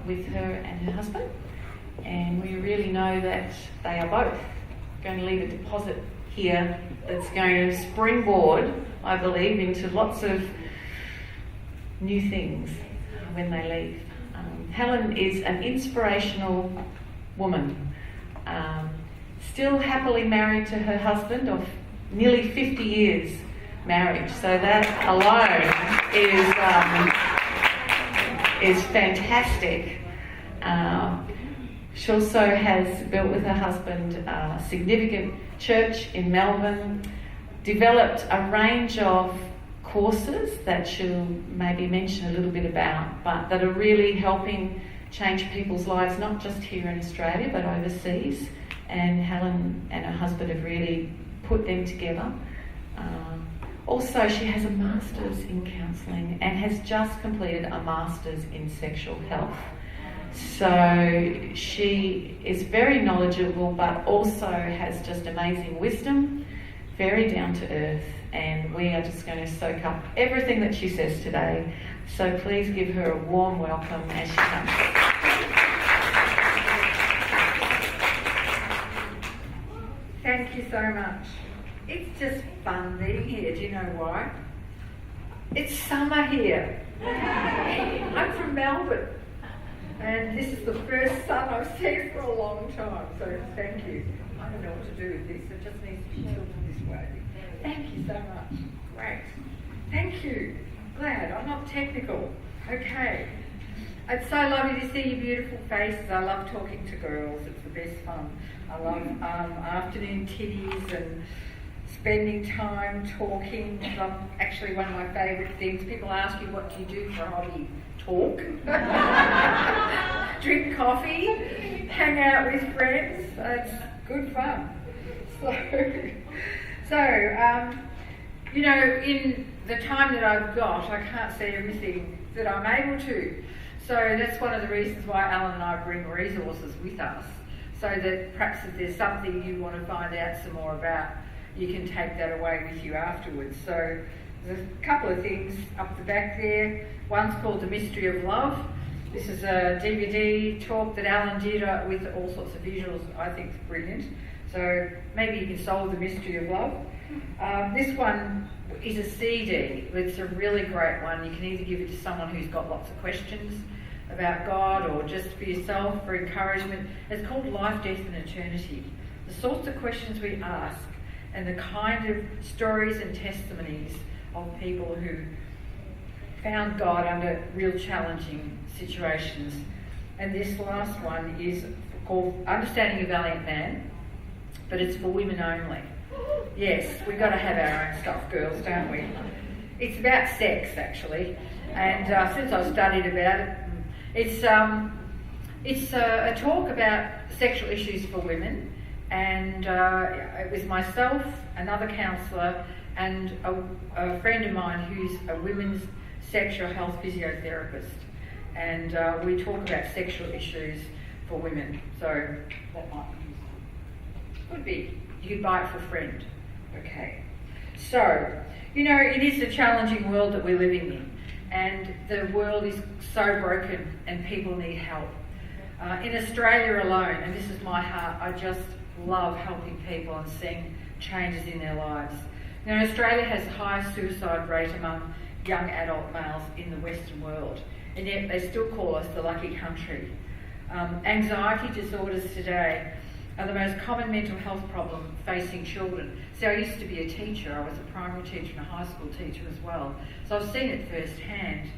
with her and her husband, and we really know that they are both going to leave a deposit here that's going to springboard, I believe, into lots of new things when they leave. Helen is an inspirational woman, still happily married to her husband of nearly 50 years marriage, so that alone is fantastic. She also has built with her husband a significant church in Melbourne, developed a range of courses that she'll maybe mention a little bit about, but that are really helping change people's lives, not just here in Australia, but overseas. And Helen and her husband have really put them together. Also, she has a master's in counselling and has just completed a master's in sexual health. So she is very knowledgeable, but also has just amazing wisdom, very down to earth, and we are just going to soak up everything that she says today. So please give her a warm welcome as she comes. Thank you so much. It's just fun being here. Do you know why? It's summer here. I'm from Melbourne, and this is the first sun I've seen for a long time, so thank you. I don't know what to do with this, it just needs to be tilted this way. Thank you so much. Great. Thank you. Glad I'm not technical. Okay. It's so lovely to see your beautiful faces. I love talking to girls. It's the best fun. I love afternoon titties and spending time talking. That's actually one of my favourite things. People ask you, what do you do for a hobby? Talk. Drink coffee. Hang out with friends. It's good fun. So, you know, in the time that I've got, I can't see everything that I'm able to. So that's one of the reasons why Alan and I bring resources with us, so that perhaps if there's something you want to find out some more about, you can take that away with you afterwards. So there's a couple of things up the back there. One's called The Mystery of Love. This is a DVD talk that Alan did with all sorts of visuals. I think it's brilliant. So maybe you can solve the mystery of love. This one is a CD. It's a really great one. You can either give it to someone who's got lots of questions about God, or just for yourself for encouragement. It's called Life, Death and Eternity. The sorts of questions we ask and the kind of stories and testimonies of people who found God under real challenging situations. And this last one is called Understanding a Valiant Man, but it's for women only. Yes, we've got to have our own stuff, girls, don't we? It's about sex, actually, and since I've studied about it, it's a talk about sexual issues for women, and it was myself, another counsellor, and a friend of mine who's a women's sexual health physiotherapist, and we talk about sexual issues for women. So that might be useful. Could be. You could buy it for a friend. Okay. So, you know, it is a challenging world that we're living in, and the world is so broken and people need help. In Australia alone, and this is my heart, I just love helping people and seeing changes in their lives. Now, Australia has the highest suicide rate among young adult males in the Western world, and yet they still call us the lucky country. Anxiety disorders today are the most common mental health problem facing children. See, I used to be a teacher. I was a primary teacher and a high school teacher as well, so I've seen it firsthand.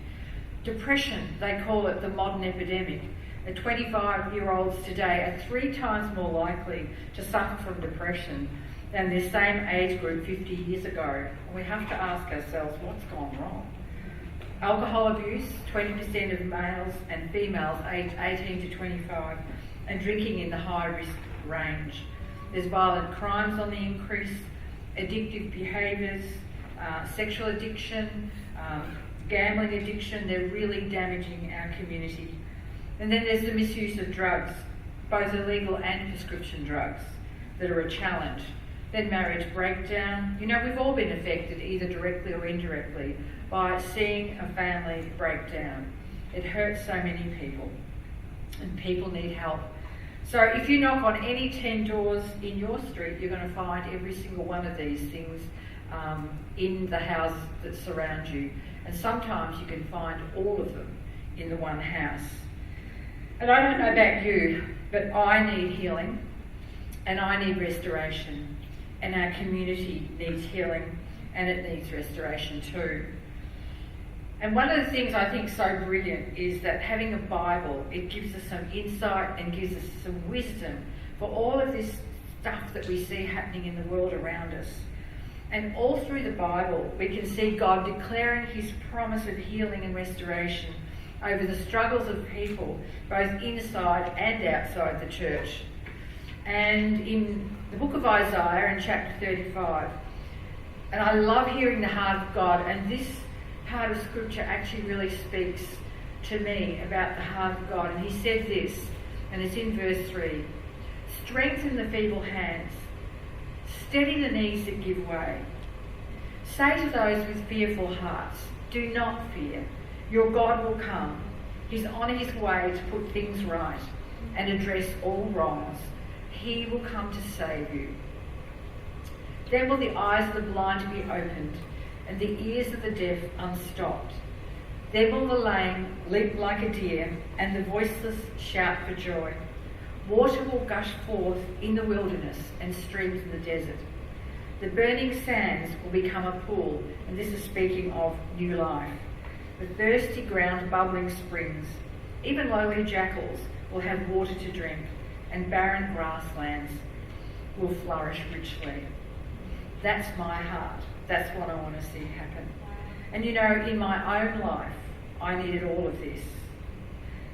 Depression, they call it the modern epidemic. 25-year-olds today are 3 times more likely to suffer from depression than their same age group 50 years ago. And we have to ask ourselves, what's gone wrong? Alcohol abuse, 20% of males and females aged 18 to 25, and drinking in the high risk range. There's violent crimes on the increase, addictive behaviours, sexual addiction, gambling addiction. They're really damaging our community. And then there's the misuse of drugs, both illegal and prescription drugs, that are a challenge. Then marriage breakdown. You know, we've all been affected, either directly or indirectly, by seeing a family break down. It hurts so many people. and people need help. So if you knock on any 10 doors in your street, you're going to find every single one of these things in the houses that surround you. And sometimes you can find all of them in the one house. And I don't know about you, but I need healing and I need restoration. And our community needs healing and it needs restoration too. And one of the things I think is so brilliant is that having a Bible, it gives us some insight and gives us some wisdom for all of this stuff that we see happening in the world around us. And all through the Bible, we can see God declaring his promise of healing and restoration over the struggles of people, both inside and outside the church. And in the book of Isaiah, in chapter 35, and I love hearing the heart of God, and this part of scripture actually really speaks to me about the heart of God. And he said this, and it's in verse 3, strengthen the feeble hands, steady the knees that give way. Say to those with fearful hearts, do not fear, your God will come. He's on his way to put things right and address all wrongs. He will come to save you. Then will the eyes of the blind be opened and the ears of the deaf unstopped. Then will the lame leap like a deer and the voiceless shout for joy. Water will gush forth in the wilderness and streams in the desert. The burning sands will become a pool, and this is speaking of new life. The thirsty ground bubbling springs. Even lowly jackals will have water to drink, and barren grasslands will flourish richly. That's my heart. That's what I want to see happen. And you know, in my own life, I needed all of this.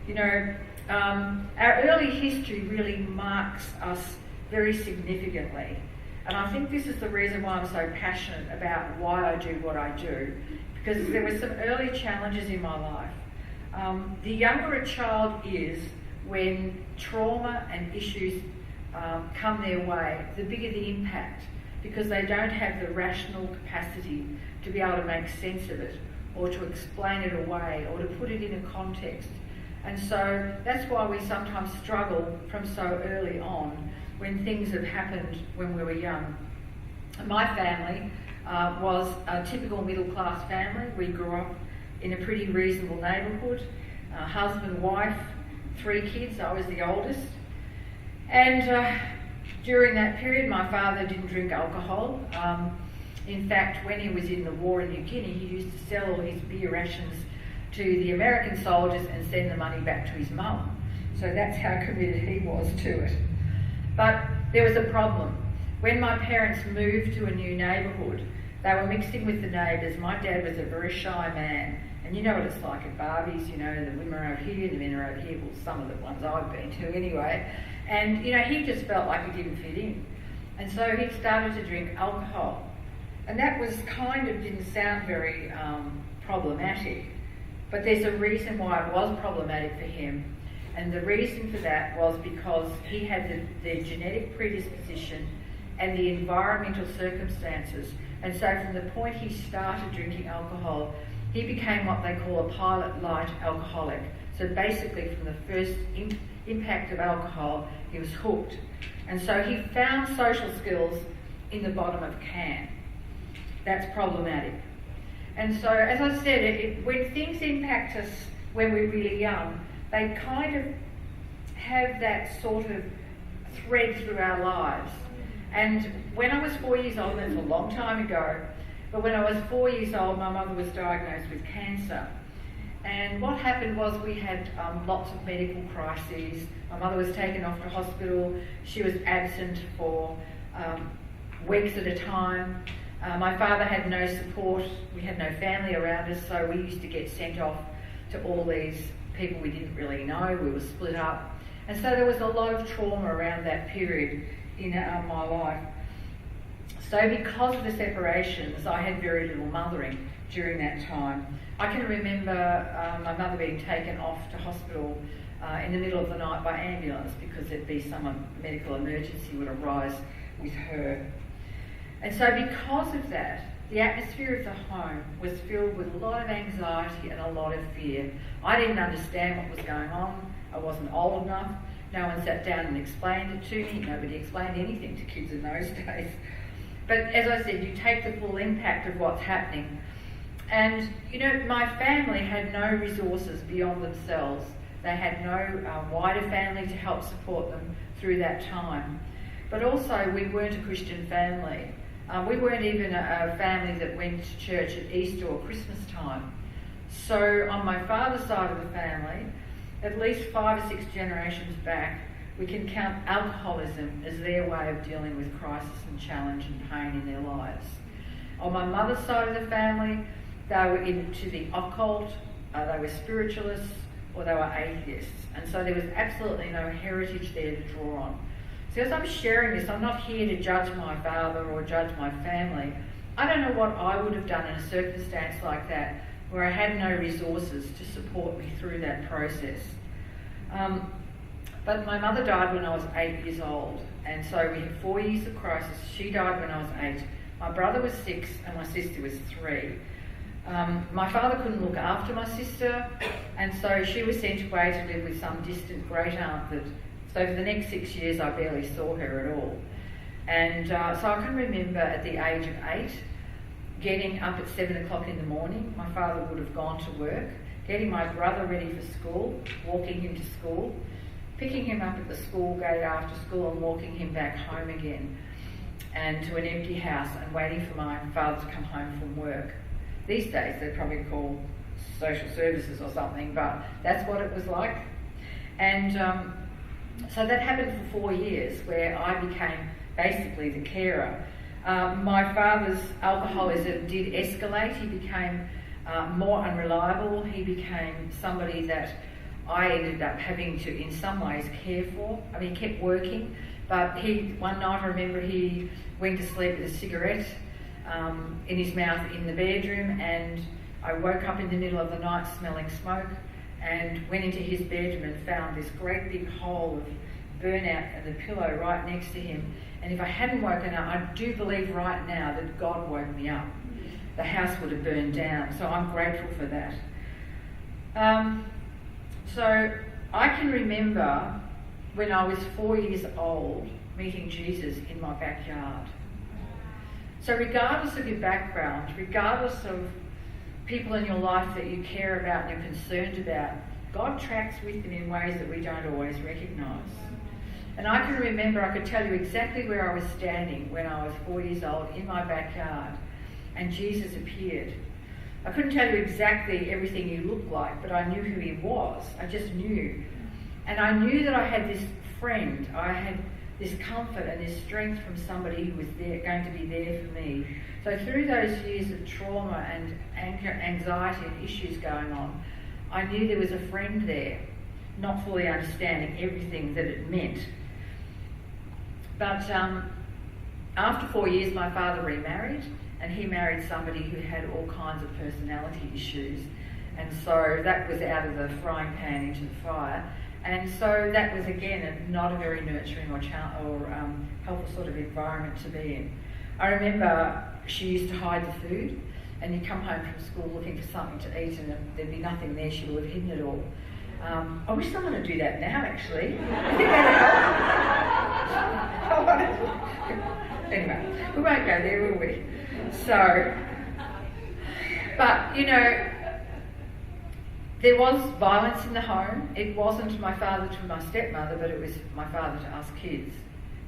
You know, our early history really marks us very significantly. And I think this is the reason why I'm so passionate about why I do what I do, because there were some early challenges in my life. The younger a child is, when trauma and issues come their way, the bigger the impact, because they don't have the rational capacity to be able to make sense of it, or to explain it away, or to put it in a context. And so that's why we sometimes struggle from so early on, when things have happened when we were young. My family was a typical middle-class family. We grew up in a pretty reasonable neighbourhood, husband, wife, 3 kids. I was the oldest. And during that period, my father didn't drink alcohol. In fact, when he was in the war in New Guinea, he used to sell all his beer rations to the American soldiers and send the money back to his mum. So that's how committed he was to it. But there was a problem. When my parents moved to a new neighbourhood, they were mixing with the neighbours. My dad was a very shy man. And you know what it's like at Barbies, you know, the women are over here, the men are over here. Well, some of the ones I've been to anyway. And, you know, he just felt like he didn't fit in. And so he started to drink alcohol. And that was didn't sound very problematic. But there's a reason why it was problematic for him. And the reason for that was because he had the genetic predisposition and the environmental circumstances. And so from the point he started drinking alcohol, he became what they call a pilot light alcoholic. So basically from the first impact of alcohol, he was hooked. And so he found social skills in the bottom of a can. That's problematic. And so, as I said, when things impact us when we're really young, they kind of have that sort of thread through our lives. And when I was 4 years old, and that's a long time ago, but when I was 4 years old, my mother was diagnosed with cancer. And what happened was we had lots of medical crises. My mother was taken off to hospital. She was absent for weeks at a time. My father had no support. We had no family around us, so we used to get sent off to all these people we didn't really know. We were split up. And so there was a lot of trauma around that period in my life. So because of the separations, I had very little mothering during that time. I can remember my mother being taken off to hospital in the middle of the night by ambulance because there'd be some medical emergency would arise with her. And so because of that, the atmosphere of the home was filled with a lot of anxiety and a lot of fear. I didn't understand what was going on. I wasn't old enough. No one sat down and explained it to me. Nobody explained anything to kids in those days. But as I said, you take the full impact of what's happening. And, you know, my family had no resources beyond themselves. They had no wider family to help support them through that time. But also, we weren't a Christian family. We weren't even a family that went to church at Easter or Christmas time. So on my father's side of the family, at least 5 or 6 generations back, we can count alcoholism as their way of dealing with crisis and challenge and pain in their lives. On my mother's side of the family, they were into the occult, they were spiritualists, or they were atheists. And so there was absolutely no heritage there to draw on. So as I'm sharing this, I'm not here to judge my father or judge my family. I don't know what I would have done in a circumstance like that, where I had no resources to support me through that process. But my mother died when I was 8 years old, and so we had 4 years of crisis. She died when I was 8. My brother was 6 and my sister was 3. My father couldn't look after my sister, and so she was sent away to live with some distant great aunt so for the next 6 years I barely saw her at all. And so I can remember at the age of 8, getting up at 7 o'clock in the morning. My father would have gone to work, getting my brother ready for school, walking him to school, picking him up at the school gate after school and walking him back home again, and to an empty house, and waiting for my father to come home from work. These days they're probably called social services or something, but that's what it was like. And so that happened for 4 years, where I became basically the carer. My father's alcoholism did escalate. He became more unreliable. He became somebody that I ended up having to, in some ways, care for. I mean, he kept working, but one night I remember he went to sleep with a cigarette in his mouth in the bedroom, and I woke up in the middle of the night smelling smoke and went into his bedroom and found this great big hole of burnout and the pillow right next to him. And if I hadn't woken up, I do believe right now that God woke me up. The house would have burned down, so I'm grateful for that. So I can remember when I was 4 years old meeting Jesus in my backyard. So regardless of your background, regardless of people in your life that you care about and you're concerned about, God tracks with them in ways that we don't always recognise. And I can remember, I could tell you exactly where I was standing when I was 4 years old in my backyard, and Jesus appeared. I couldn't tell you exactly everything he looked like, but I knew who he was. I just knew. And I knew that I had this friend. I had this comfort and this strength from somebody who was there, going to be there for me. So through those years of trauma and anxiety and issues going on, I knew there was a friend there, not fully understanding everything that it meant. But after 4 years, my father remarried, and he married somebody who had all kinds of personality issues. And so that was out of the frying pan into the fire. And so that was, again, not a very nurturing or helpful sort of environment to be in. I remember she used to hide the food, and you'd come home from school looking for something to eat, and there'd be nothing there. She would have hidden it all. I wish someone would do that now, actually. I think that'd help. Anyway, we won't go there, will we? So, but, you know, there was violence in the home. It wasn't my father to my stepmother, but it was my father to us kids.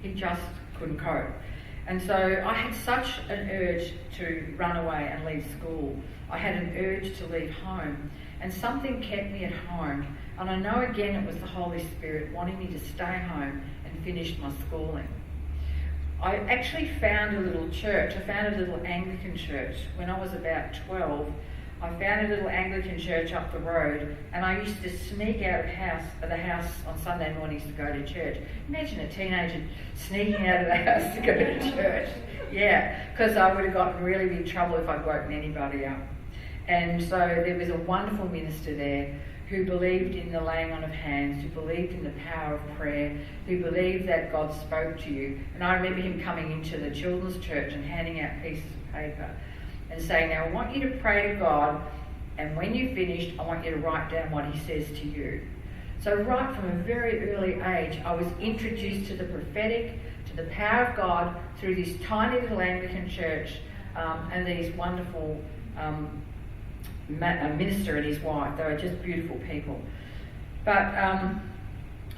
He just couldn't cope. And so I had such an urge to run away and leave school. I had an urge to leave home. And something kept me at home. And I know, again, it was the Holy Spirit wanting me to stay home and finish my schooling. I actually found a little church. I found a little Anglican church when I was about 12. I found a little Anglican church up the road, and I used to sneak out of the house on Sunday mornings to go to church. Imagine a teenager sneaking out of the house to go to church. Yeah, because I would have gotten really big trouble if I'd woken anybody up. And so there was a wonderful minister there who believed in the laying on of hands, who believed in the power of prayer, who believed that God spoke to you. And I remember him coming into the children's church and handing out pieces of paper and saying, now I want you to pray to God, and when you've finished, I want you to write down what he says to you. So right from a very early age, I was introduced to the prophetic, to the power of God through this tiny little Anglican church and these wonderful minister and his wife. They were just beautiful people. But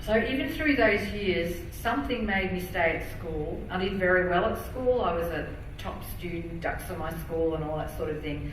so even through those years, something made me stay at school. I did very well at school. I was a top student, dux on my school and all that sort of thing.